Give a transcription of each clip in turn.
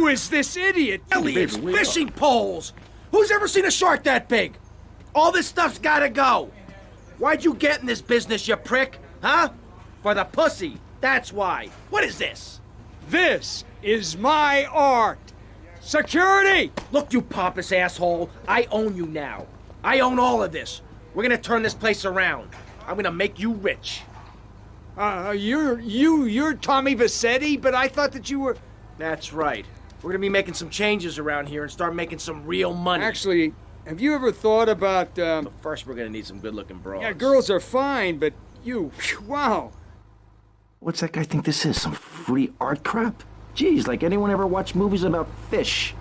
Who is this idiot? Elliot's fishing poles! Who's ever seen a shark that big? All this stuff's gotta go. Why'd you get in this business, you prick? Huh? For the pussy. That's why. What is this? This is my art. Security! Look, you pompous asshole. I own you now. I own all of this. We're gonna turn this place around. I'm gonna make you rich. You're Tommy Vassetti, but I thought that you were... That's right. We're gonna be making some changes around here and start making some real money. Actually, have you ever thought about, But first we're gonna need some good-looking broads. Yeah, girls are fine, but you... Wow. What's that guy think this is? Some free art crap? Geez, like anyone ever watch movies about fish?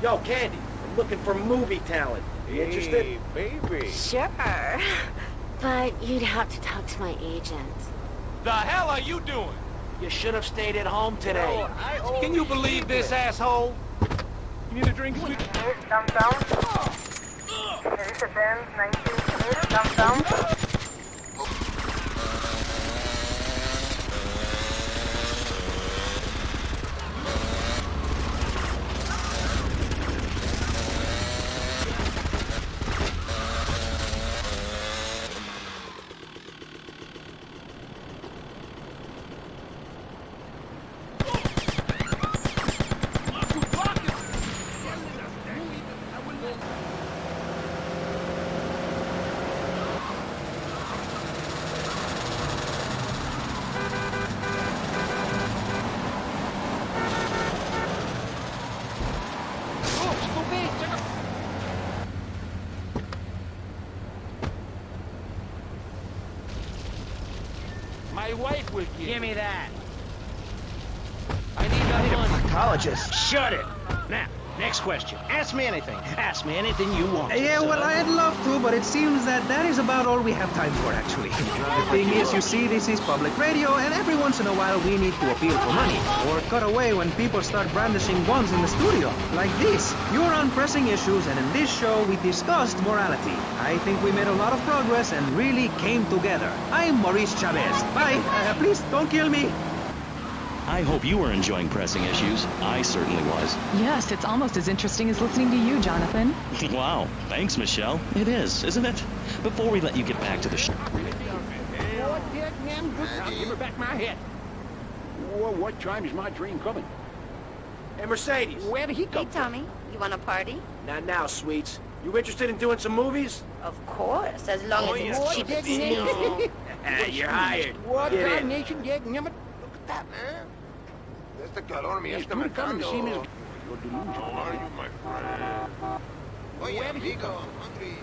Yo, Candy, I'm looking for movie talent. You interested? Hey, baby. Sure. But you'd have to talk to my agent. The hell are you doing? You should have stayed at home today. Can you believe this, asshole? You need a drink, sweet? Downtown. There is a Benz 19 downtown. My wife will Give me that. I need that money. Psychologist. Shut it. Now, next question. Ask me anything. Ask me anything you want. Yeah, well, I'd love to, but it seems that is about all we have time for, actually. The thing is, you see, this is public radio, and every once in a while we need to appeal for money, or cut away when people start brandishing guns in the studio. Like this. You're on Pressing Issues, and in this show we discussed morality. I think we made a lot of progress and really came together. I'm Maurice Chavez. Bye. Please, don't kill me. I hope you were enjoying Pressing Issues. I certainly was. Yes, it's almost as interesting as listening to you, Jonathan. Wow, thanks, Michelle. It is, isn't it? Before we let you get back to the show. Give her back my head. What time is my dream coming? Hey, Mercedes. Where did he Hey, come from? Tommy, you want a party? Not now, sweets. You interested in doing some movies? Of course, as long as it's cheap and sneaky. You're hired. What Get in. nation gag Look at that, man. Este calor me Yes, está you come to see me. marcando. Your delusion. How are you, my friend? Oye, amigo, hungry.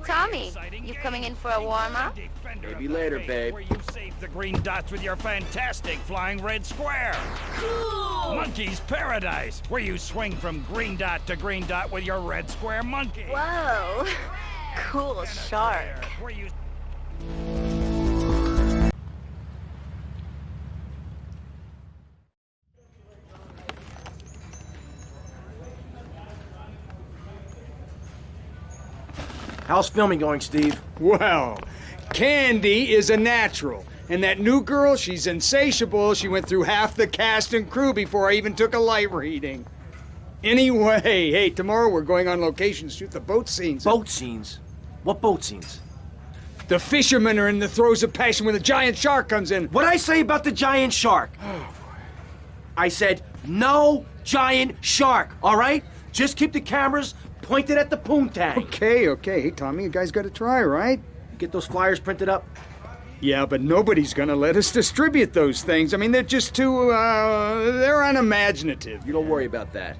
Tommy, you coming in for a warm-up? Maybe later, babe. Where you save the green dots with your fantastic flying red square. Cool! Monkey's Paradise, where you swing from green dot to green dot with your red square monkey. Whoa, cool shark. Where you... How's filming going, Steve? Well, Candy is a natural. And that new girl, she's insatiable. She went through half the cast and crew before I even took a light reading. Anyway, hey, tomorrow we're going on location to shoot the boat scenes. Boat scenes? What boat scenes? The fishermen are in the throes of passion when the giant shark comes in. What'd I say about the giant shark? I said, no giant shark, all right? Just keep the cameras Point it at the poontang. Okay. Hey, Tommy, you guys got to try, right? Get those flyers printed up. Yeah, but nobody's going to let us distribute those things. I mean, they're just too, they're unimaginative. You don't worry about that.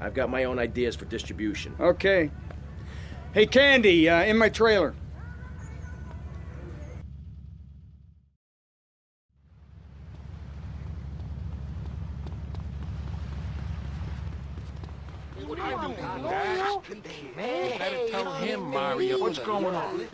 I've got my own ideas for distribution. Okay. Hey, Candy, in my trailer. Better tell him, Mario. What's going on?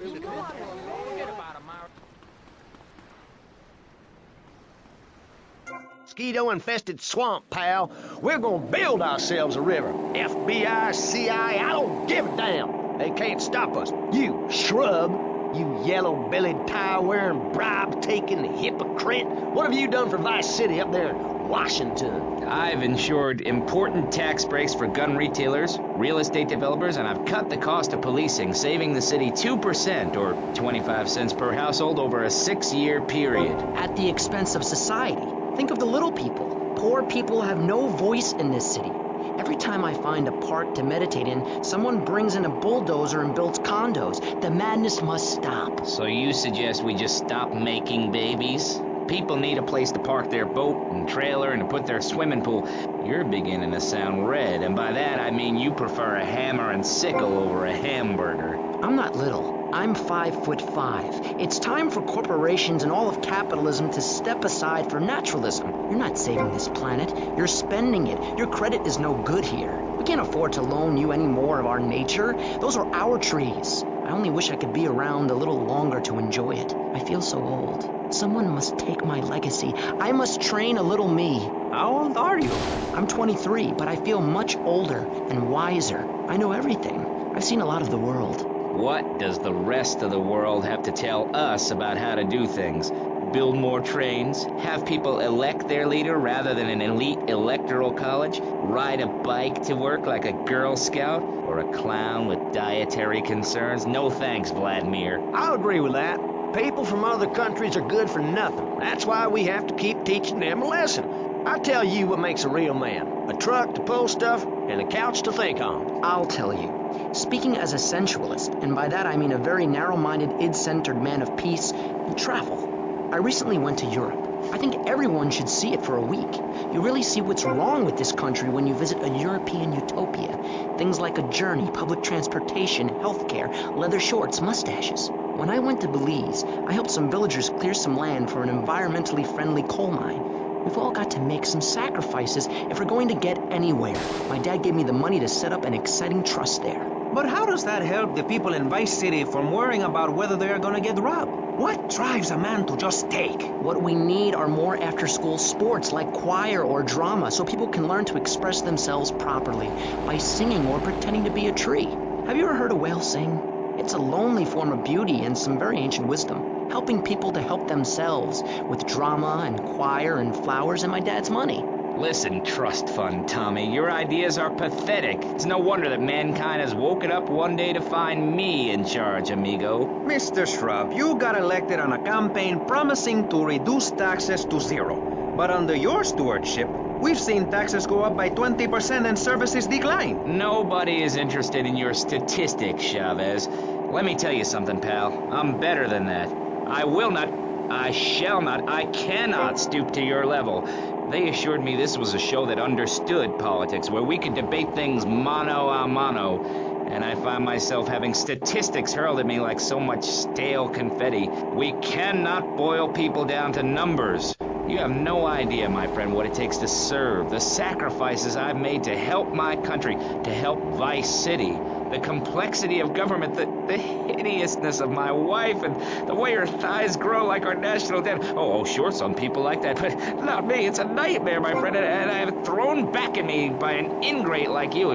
Mosquito-infested swamp, pal. We're gonna build ourselves a river. FBI, CIA, I don't give a damn. They can't stop us. You shrub. You yellow-bellied, tie-wearing, bribe-taking hypocrite. What have you done for Vice City up there in Washington? I've ensured important tax breaks for gun retailers, real estate developers, and I've cut the cost of policing, saving the city 2% or 25 cents per household over a 6-year period. At the expense of society. Think of the little people. Poor people have no voice in this city. Every time I find a park to meditate in, someone brings in a bulldozer and builds condos. The madness must stop. So you suggest we just stop making babies? People need a place to park their boat and trailer and to put their swimming pool. You're beginning to sound red, and by that I mean you prefer a hammer and sickle over a hamburger. I'm not little. I'm 5'5". It's time for corporations and all of capitalism to step aside for naturalism. You're not saving this planet. You're spending it. Your credit is no good here. We can't afford to loan you any more of our nature. Those are our trees. I only wish I could be around a little longer to enjoy it. I feel so old. Someone must take my legacy. I must train a little me. How old are you? I'm 23, but I feel much older and wiser. I know everything. I've seen a lot of the world. What does the rest of the world have to tell us about how to do things? Build more trains? Have people elect their leader rather than an elite electoral college? Ride a bike to work like a Girl Scout? Or a clown with dietary concerns? No thanks, Vladimir. I'll agree with that. People from other countries are good for nothing. That's why we have to keep teaching them a lesson. I tell you what makes a real man. A truck to pull stuff and a couch to think on. I'll tell you. Speaking as a sensualist, and by that I mean a very narrow-minded, id-centered man of peace and travel. I recently went to Europe. I think everyone should see it for a week. You really see what's wrong with this country when you visit a European utopia. Things like a journey, public transportation, healthcare, leather shorts, mustaches. When I went to Belize, I helped some villagers clear some land for an environmentally friendly coal mine. We've all got to make some sacrifices if we're going to get anywhere. My dad gave me the money to set up an exciting trust there. But how does that help the people in Vice City from worrying about whether they're gonna get robbed? What drives a man to just take? What we need are more after-school sports like choir or drama so people can learn to express themselves properly by singing or pretending to be a tree. Have you ever heard a whale sing? It's a lonely form of beauty and some very ancient wisdom, helping people to help themselves with drama and choir and flowers and my dad's money. Listen, trust fund Tommy, your ideas are pathetic. It's no wonder that mankind has woken up one day to find me in charge, amigo. Mr. Shrub, you got elected on a campaign promising to reduce taxes to zero. But under your stewardship, we've seen taxes go up by 20% and services decline. Nobody is interested in your statistics, Chavez. Let me tell you something, pal. I'm better than that. I will not, I shall not, I cannot stoop to your level. They assured me this was a show that understood politics, where we could debate things mano a mano, and I find myself having statistics hurled at me like so much stale confetti. We cannot boil people down to numbers. You have no idea, my friend, what it takes to serve, the sacrifices I've made to help my country, to help Vice City. The complexity of government, the hideousness of my wife, and the way her thighs grow like our national debt. Oh, sure, some people like that, but not me. It's a nightmare, my friend, and I have it thrown back at me by an ingrate like you.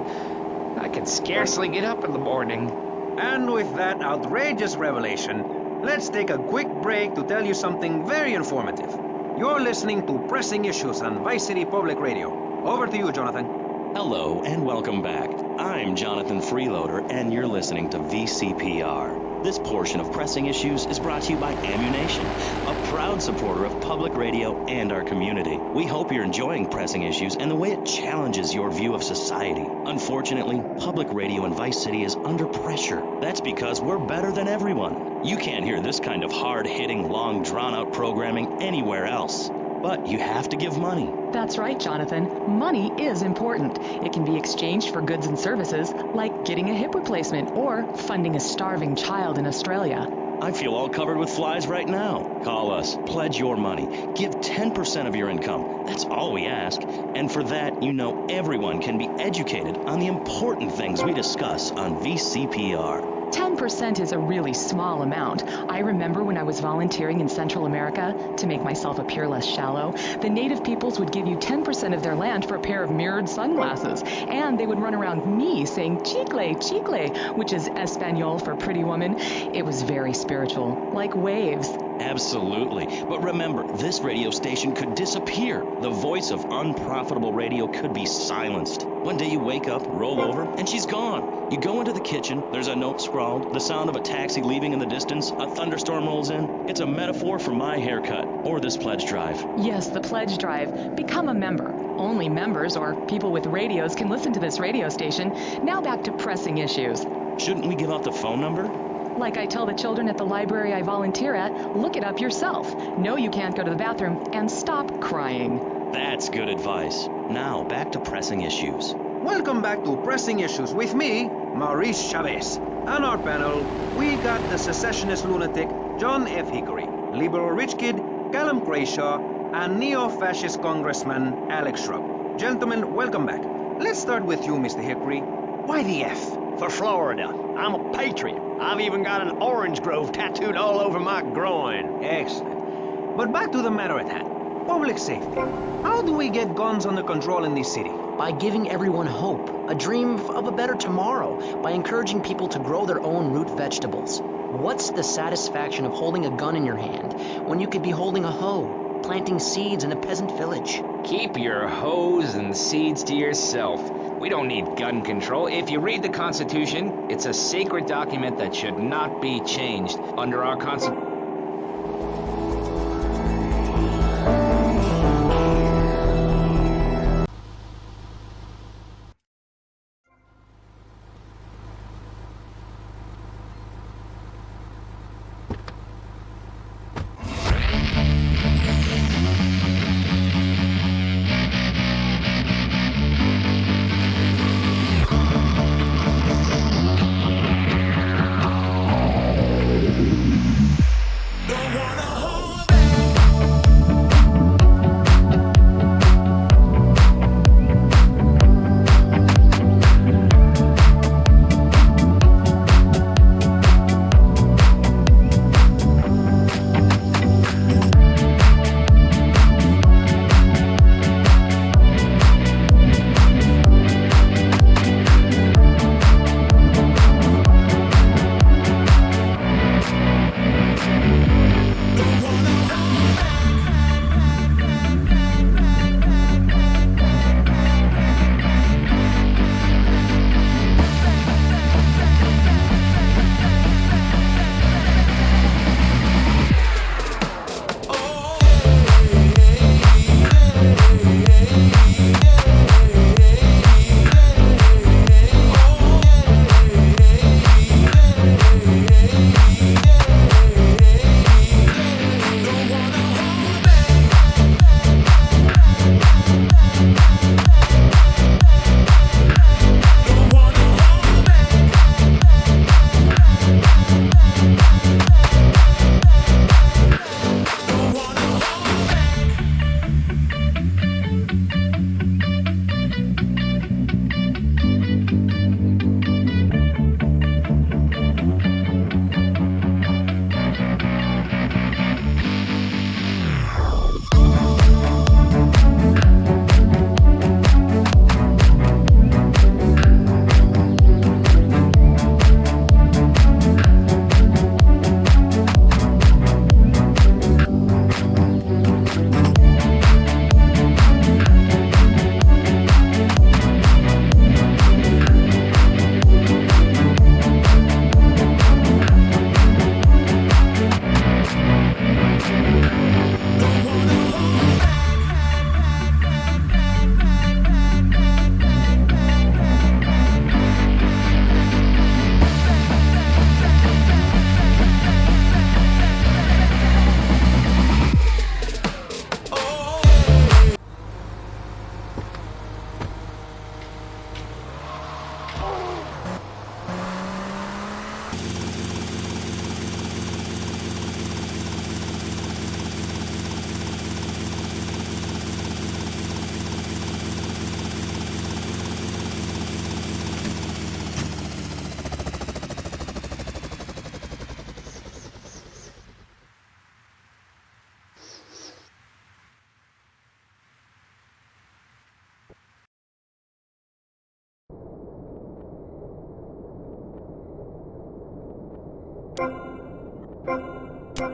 I can scarcely get up in the morning. And with that outrageous revelation, let's take a quick break to tell you something very informative. You're listening to Pressing Issues on Vice City Public Radio. Over to you, Jonathan. Hello and welcome back. I'm Jonathan Freeloader and you're listening to VCPR. This portion of Pressing Issues is brought to you by Ammunition, a proud supporter of public radio and our community. We hope you're enjoying Pressing Issues and the way it challenges your view of society. Unfortunately, public radio in Vice City is under pressure. That's because we're better than everyone. You can't hear this kind of hard-hitting, long, drawn-out programming anywhere else. But you have to give money. That's right, Jonathan. Money is important. It can be exchanged for goods and services, like getting a hip replacement or funding a starving child in Australia. I feel all covered with flies right now. Call us, pledge your money, give 10% of your income. That's all we ask. And for that, you know everyone can be educated on the important things we discuss on VCPR. 10% is a really small amount. I remember when I was volunteering in Central America, to make myself appear less shallow, the native peoples would give you 10% of their land for a pair of mirrored sunglasses. And they would run around me saying chicle, chicle, which is Espanol for pretty woman. It was very spiritual, like waves. Absolutely. But remember, this radio station could disappear. The voice of unprofitable radio could be silenced. One day you wake up, roll over, and she's gone. You go into the kitchen, there's a note scrawled, the sound of a taxi leaving in the distance, a thunderstorm rolls in. It's a metaphor for my haircut, or this pledge drive. Yes, the pledge drive. Become a member. Only members or people with radios can listen to this radio station. Now back to Pressing Issues. Shouldn't we give out the phone number? Like I tell the children at the library I volunteer at, look it up yourself. No, you can't go to the bathroom, and stop crying. That's good advice. Now, back to Pressing Issues. Welcome back to Pressing Issues with me, Maurice Chavez. On our panel, we got the secessionist lunatic John F. Hickory, liberal rich kid Callum Crayshaw, and neo-fascist congressman Alex Shrub. Gentlemen, welcome back. Let's start with you, Mr. Hickory. Why the F? For Florida. I'm a patriot. I've even got an orange grove tattooed all over my groin. Excellent. But back to the matter at hand. Public safety. How do we get guns under control in this city? By giving everyone hope, a dream of a better tomorrow, by encouraging people to grow their own root vegetables. What's the satisfaction of holding a gun in your hand when you could be holding a hoe, planting seeds in a peasant village? Keep your hoes and seeds to yourself. We don't need gun control. If you read the Constitution, it's a sacred document that should not be changed. Under our Constitution...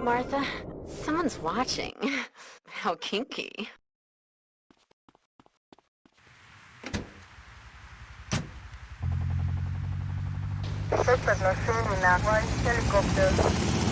Martha, someone's watching. How kinky. Suspect not showing me now. Why? Helicopter.